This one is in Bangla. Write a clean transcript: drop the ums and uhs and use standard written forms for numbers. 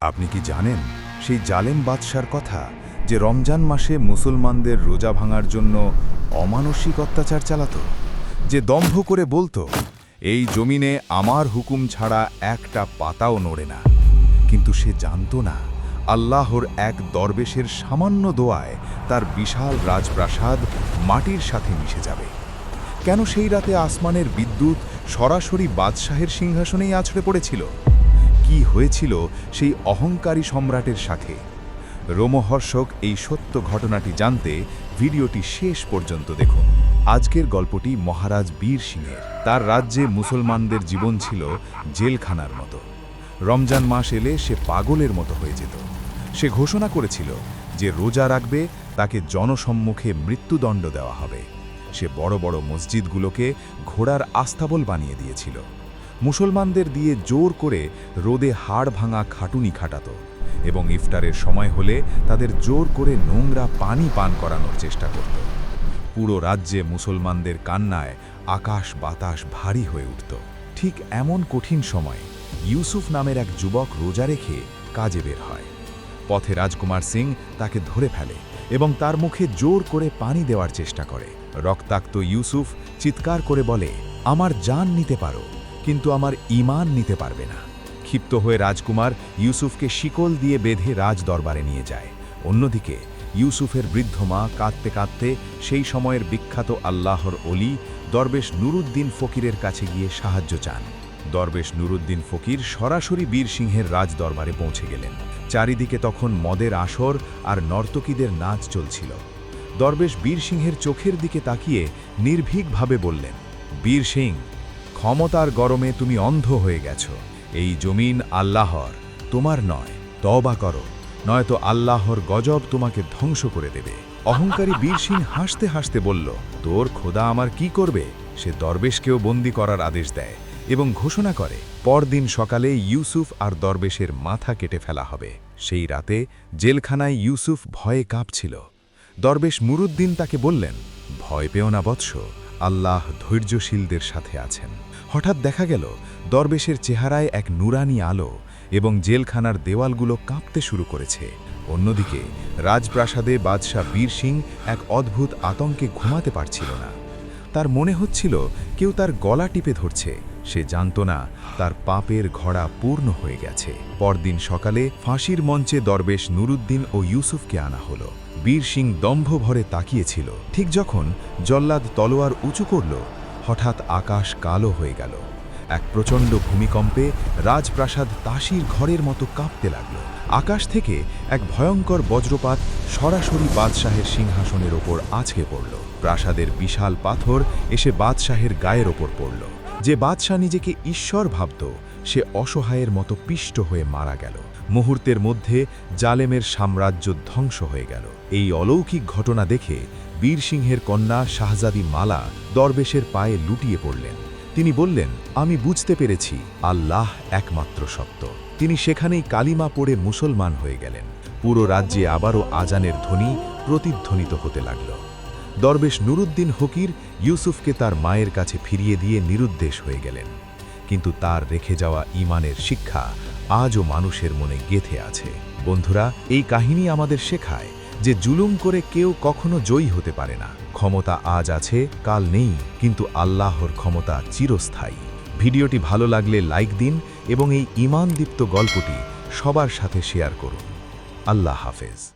আপনি কি জানেন সেই জালেম বাদশার কথা, যে রমজান মাসে মুসলমানদের রোজা ভাঙার জন্য অমানসিক অত্যাচার চালাতো, যে দম্ভ করে বলতো, এই জমিনে আমার হুকুম ছাড়া একটা পাতাও নড়ে না। কিন্তু সে জানতো না আল্লাহর এক দরবেশের সামান্য দোয়ায় তার বিশাল রাজপ্রাসাদ মাটির সাথে মিশে যাবে। কেন সেই রাতে আসমানের বিদ্যুৎ সরাসরি বাদশাহের সিংহাসনেই আছড়ে পড়েছিল? কি হয়েছিল সেই অহংকারী সম্রাটের সাথে? রোমহর্ষক এই সত্য ঘটনাটি জানতে ভিডিওটি শেষ পর্যন্ত দেখুন। আজকের গল্পটি মহারাজ বীর সিংহের। তার রাজ্যে মুসলমানদের জীবন ছিল জেলখানার মতো। রমজান মাস এলে সে পাগলের মতো হয়ে যেত। সে ঘোষণা করেছিল যে রোজা রাখবে তাকে জনসম্মুখে মৃত্যুদণ্ড দেওয়া হবে। সে বড় বড় মসজিদগুলোকে ঘোড়ার আস্তাবল বানিয়ে দিয়েছিল। মুসলমানদের দিয়ে জোর করে রোদে হাড় ভাঙা খাটুনি খাটাত এবং ইফতারের সময় হলে তাদের জোর করে নোংরা পানি পান করানোর চেষ্টা করত। পুরো রাজ্যে মুসলমানদের কান্নায় আকাশ বাতাস ভারী হয়ে উঠত। ঠিক এমন কঠিন সময় ইউসুফ নামের এক যুবক রোজা রেখে কাজে বের হয়। পথে রাজকুমার সিং তাকে ধরে ফেলে এবং তার মুখে জোর করে পানি দেওয়ার চেষ্টা করে। রক্তাক্ত ইউসুফ চিৎকার করে বলে, আমার জান নিতে পারো, কিন্তু আমার ঈমান নিতে পারবে না। ক্ষিপ্ত হয়ে রাজকুমার ইউসুফকে শিকল দিয়ে বেঁধে রাজ দরবারে নিয়ে যায়। অন্যদিকে ইউসুফের বৃদ্ধ মা কাঁদতে কাঁদতে সেই সময়ের বিখ্যাত আল্লাহর অলি দরবেশ নুরুদ্দিন ফকিরের কাছে গিয়ে সাহায্য চান। দরবেশ নুরুদ্দিন ফকির সরাসরি বীর সিংহের রাজ দরবারে পৌঁছে গেলেন। চারিদিকে তখন মদের আসর আর নর্তকীদের নাচ চলছিল। দরবেশ বীর সিংহের চোখের দিকে তাকিয়ে নির্ভীকভাবে বললেন, বীর সিং, ক্ষমতার গরমে তুমি অন্ধ হয়ে গেছো। এই জমিন আল্লাহর, তোমার নয়। তওবা করো, নয়তো আল্লাহর গজব তোমাকে ধ্বংস করে দেবে। অহংকারী বীর সিং হাসতে হাসতে বলল, তোর খোদা আমার কি করবে? সে দরবেশকেও বন্দী করার আদেশ দেয় এবং ঘোষণা করে পরদিন সকালে ইউসুফ আর দরবেশের মাথা কেটে ফেলা হবে। সেই রাতে জেলখানায় ইউসুফ ভয়ে কাঁপছিল। দরবেশ মুরুদ্দিন তাকে বললেন, ভয় পেও না বৎস, আল্লাহ ধৈর্যশীলদের সাথে আছেন। হঠাৎ দেখা গেল দরবেশের চেহারায় এক নুরানি আলো এবং জেলখানার দেওয়ালগুলো কাঁপতে শুরু করেছে। অন্যদিকে রাজপ্রাসাদে বাদশাহ বীর সিং এক অদ্ভুত আতঙ্কে ঘুমাতে পারছিল না। তার মনে হচ্ছিল কেউ তার গলা টিপে ধরছে। সে জানত না তার পাপের ঘোড়া পূর্ণ হয়ে গেছে। পরদিন সকালে ফাঁসির মঞ্চে দরবেশ নুরুদ্দিন ও ইউসুফকে আনা হলো। বীর সিং দম্ভ ভরে তাকিয়েছিল। ঠিক যখন জল্লাদ তলোয়ার উঁচু করল, হঠাৎ আকাশ কালো হয়ে গেল। এক প্রচণ্ড ভূমিকম্পে রাজপ্রাসাদ তাসির ঘরের মতো কাঁপতে লাগল। আকাশ থেকে এক ভয়ঙ্কর বজ্রপাত সরাসরি বাদশাহের সিংহাসনের ওপর আছড়ে পড়ল। প্রাসাদের বিশাল পাথর এসে বাদশাহের গায়ের ওপর পড়ল। যে বাদশাহ নিজেকে ঈশ্বর ভাবত, সে অসহায়ের মতো পিষ্ট হয়ে মারা গেল। মুহূর্তের মধ্যে জালেমের সাম্রাজ্য ধ্বংস হয়ে গেল। এই অলৌকিক ঘটনা দেখে বীর সিংহের কন্যা শাহজাদি মালা দরবেশের পায়ে লুটিয়ে পড়লেন। তিনি বললেন, আমি বুঝতে পেরেছি আল্লাহ একমাত্র সত্য। তিনি সেখানেই কালিমা পড়ে মুসলমান হয়ে গেলেন। পুরো রাজ্যে আবারও আজানের ধ্বনি প্রতিধ্বনিত হতে লাগল। দরবেশ নুরুদ্দিন ফকির ইউসুফকে তার মায়ের কাছে ফিরিয়ে দিয়ে নিরুদ্দেশ হয়ে গেলেন। কিন্তু তার রেখে যাওয়া ঈমানের শিক্ষা আজও মানুষের মনে গেঁথে আছে। বন্ধুরা, এই কাহিনী আমাদের শেখায় যে জুলুম করে কেউ কখনো জয়ী হতে পারে না। ক্ষমতা আজ আছে, কাল নেই, কিন্তু আল্লাহর ক্ষমতা চিরস্থায়ী। ভিডিওটি ভালো লাগলে লাইক দিন এবং এই ঈমানদীপ্ত গল্পটি সবার সাথে শেয়ার করুন। আল্লাহ হাফেজ।